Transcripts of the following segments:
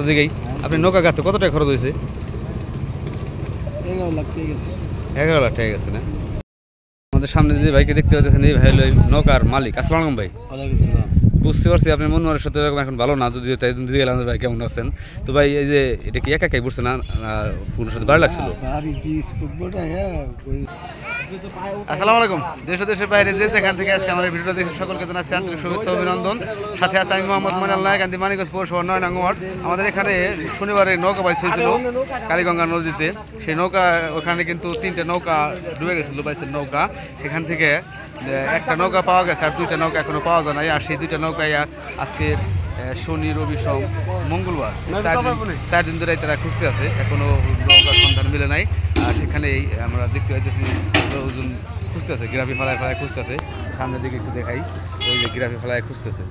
জিগাই আপনি নৌকা গাতে কত টাকা খরচ হয়েছে? 11 লাখ টাকা গেছে না? আমাদের সামনে যে ভাইকে দেখতে পাচ্ছেন এই ভাই হলো নৌকার মালিক। আসসালামু আলাইকুম ভাই। বুঝতে পারছি আপনার মন মানের সাথে এরকম এখন ভালো না, যদিও তাই দিয়ে গেলাম ভাই কেমন আছেন। তো ভাই এই যে এটা কি একাই বুঝছে না পুরোর সাথে ভালো লাগছিল? আসসালামু আলাইকুম। দেশ ও দেশের বাইরে যে যেখান থেকে আজকে আমার ভিডিওটা দেখে সকলকে জানাচ্ছি আন্তরিক শুভেচ্ছা অভিনন্দন। সাথে আছে আমি মোহাম্মদ মনিয়াল নায়ক, গান্ধী মানিকগঞ্জ পৌরসভা 9 নং ওয়ার্ড। আমাদের এখানে শনিবারে নৌকা বাইচ হয়েছিল কালীগঙ্গা নদীতে। সেই নৌকা ওখানে কিন্তু 3টে নৌকা ডুবে গেছিলো, বাইচের নৌকা। সেখান থেকে একটা নৌকা পাওয়া গেছে আর 2টা নৌকা এখনো পাওয়া যায় নাই। আর সেই 2টা নৌকায় আজকে শনি রবি সোম মঙ্গলবার 4 দিন ধরে তারা খুঁজতে আছে, এখনো নৌকার সন্ধান মিলে নাই। আর সেখানেই আমরা দেখতে পাচ্ছি লোকজন খুঁজতেছে, গিরাফি ফেলায় ফেলায় খুঁজতেছে। সামনের দিকে একটু দেখাই, ওই যে গিরাফি ফেলায় খুঁজতেছে।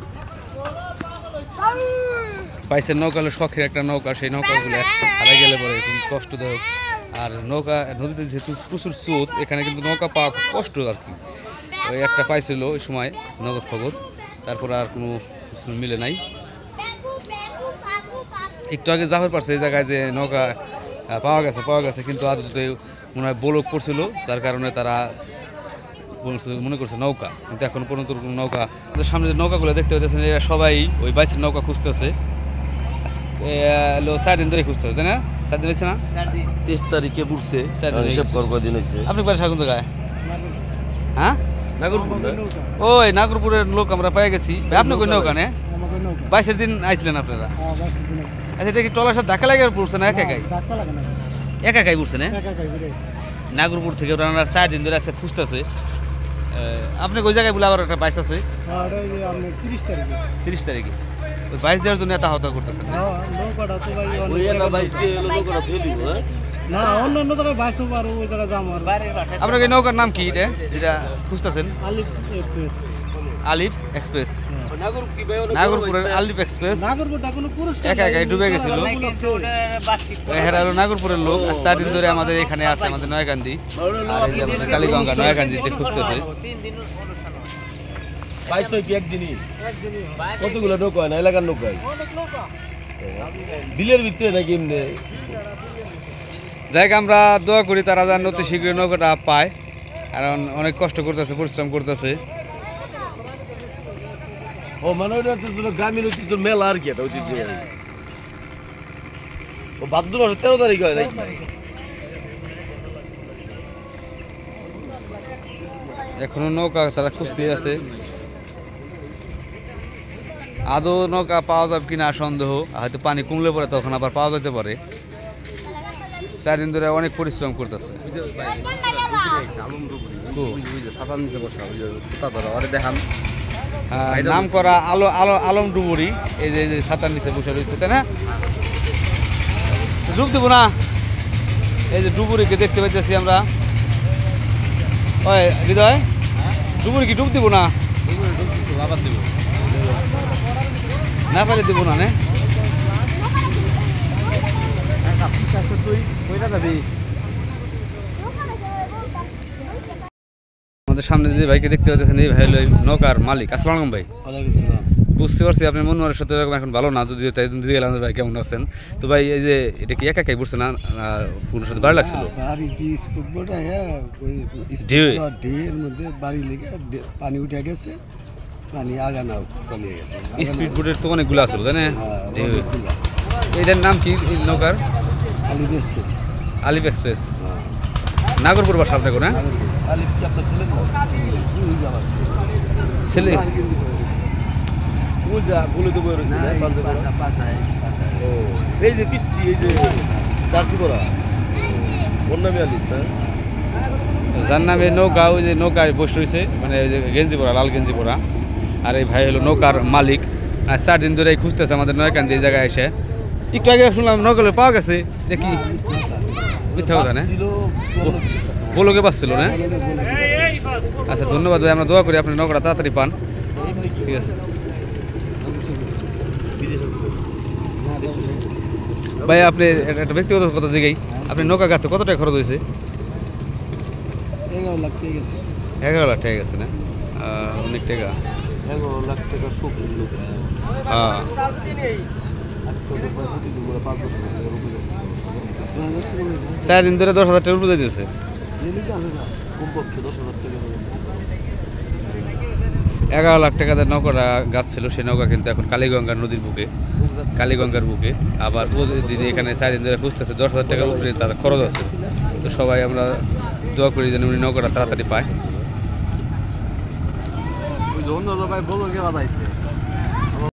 বাইসের নৌকা হলো শখের একটা নৌকা, সেই নৌকাগুলো হারাই গেলে পরে খুব কষ্টদায়ক। আর নৌকা নদীতে যেহেতু প্রচুর স্রোত, এখানে কিন্তু নৌকা পাওয়া খুব কষ্ট আর কি। ওই একটা পাইছিল ওই সময় নগদ খবর, তারপর আর কোনো কিছু মিলে নাই। একটু আগে যাওয়ার পারছে এই জায়গায় যে নৌকা পাওয়া গেছে কিন্তু আদতে মনে হয় বলক পড়ছিল, যার কারণে তারা মনে করছে নৌকা, কিন্তু এখন পর্যন্ত কোনো নৌকা। আমাদের সামনে যে নৌকাগুলো দেখতে পাচ্ছেন এরা সবাই ওই বাইসের নৌকা খুঁজতেছে। 4 দিন ধরে খুঁজতেছে, তাই না? 4 দিন হয়েছে না? 23 তারিখে পড়ছে। আপনি বাড়ি সাগুন জায়গায়? হ্যাঁ, ওই নাগরপুরের লোক আমরা পেয়ে গেছি। আপনি কই নৌকা নে 22 দিন আইছিলেন আপনারা? আচ্ছা, এটা কি টলার সাথে ধাক্কা লাগে পড়ছে না একাই পড়ছে না? নাগরপুর থেকে ওনারা 4 দিন ধরে আজকে খুঁজতেছে। আপনি ওই জায়গায় বলে আবার একটা বাইস আছে 30 তারিখে ওই বাইস দেওয়ার জন্য এত হাওয়া করতেছেন আপনার এই নৌকার নাম কি যেটা খুঁজতেছেন? আলিফ এক্সপ্রেস। নাগরপুরের আলিফ এক্সপ্রেস একাই ডুবে গেছিল। এরা হলো নাগরপুরের লোক। 4 দিন ধরে আমাদের এখানে আছে, আমাদের নয়াকান্দি কালীগঙ্গা নয়াকান্দিতে খুঁজতেছে। কতগুলো নৌকা না এলাকার নৌকা বিলের ভিতরে নাকি এমনি জায়গা আমরা দোয়া করি তারা যেন অতি শীঘ্রই নৌকাটা পায়, কারণ অনেক কষ্ট করতেছে, পরিশ্রম করতেছে। ও মানে ওটা তো গ্রামীণ ঐতিহ্য মেলা আর কি, এটা ঐতিহ্য ও ভাদ্র মাসের 13 তারিখ হয় নাকি? এখনো নৌকা তারা খুঁজতে আছে। আদৌ নৌকা পাওয়া যাবে কিনা সন্দেহ, হয়তো পানি কমলে পরে তখন আবার পাওয়া যেতে পারে। 4 দিন ধরে অনেক পরিশ্রম করতেছে। নাম করা আলম ডুবুরি, এই যে ছাতার নিচে বসে রয়েছে, তাই না? ডুব দেবো না, এই যে ডুবুরিকে দেখতে পাচ্ছি আমরা। ওই হৃদয়, ডুবুরি কি ডুব দিব না? আবার দেবো না, পারে দেবো না। আমাদের সামনে যে ভাইকে দেখতে পাচ্ছেন এই ভাই হলো নৌকার মালিক। আসসালামু আলাইকুম ভাই। বুঝতে পারছি আপনার মন মানের সাথে এরকম এখন ভালো না, যদিও তাই দিয়ে গেলাম ভাই কেমন আছেন। তো ভাই এই যে এটা কি একাই বুঝছে না পুরোর সাথে ভালো লাগছিল? পানি উঠে গেছে, পানি আগানা পালিয়ে গেছে। স্পিড বোটের তো অনেকগুলো আসলো, তাই না? এটার নাম কি নৌকার? আলিফ এক্সপ্রেস। নাগরপুর বাসা আপনার না? ছেলে এই যে পিচ্ছি, এই যে জার্সি পরা ওর নামে আলিফ না? যার নামে নৌকা, ওই যে নৌকায় বসে রয়েছে, মানে ওই যে গেঞ্জি পরা, লাল গেঞ্জি পরা। আর এই ভাই হলো নৌকার মালিক। আর 4 দিন ধরে খুঁজতেছে আমাদের নয়কান্দি এই জায়গায় এসে। একটু আগে শুনলাম নৌকাগুলো পাওয়া গেছে, দেখি মিথ্যা কথা না, বলকে পাচ্ছিল না? আচ্ছা, ধন্যবাদ ভাই, আমরা দোয়া করি আপনি নৌকাটা তাড়াতাড়ি পান। ঠিক আছে ভাই, আপনি একটা ব্যক্তিগত কথা জিগাই আপনি নৌকা গাতে কত টাকা খরচ হয়েছে? 11 লাখ টাকা গেছে না? অনেক টাকা। 11 লাখ টাকা সব। হ্যাঁ, চার দিন ধরে 10,000 টাকার উপরে দিতেছে। কমপক্ষে 10,000 টাকা করে। 11 লাখ টাকাদের নৌকাটা গাছ ছিল, সেই নৌকা কিন্তু এখন কালীগঙ্গা নদীর বুকে, কালীগঙ্গার বুকে। আবার প্রতিদিন এখানে 4 দিন ধরে খুঁজতেছে, 10,000 টাকার উপরে তার খরচ আছে। তো সবাই আমরা দোয়া করি যেন উনি নৌকাটা তাড়াতাড়ি পায়। ওই জন্য তো ভাই বলো গেলা যাইছে।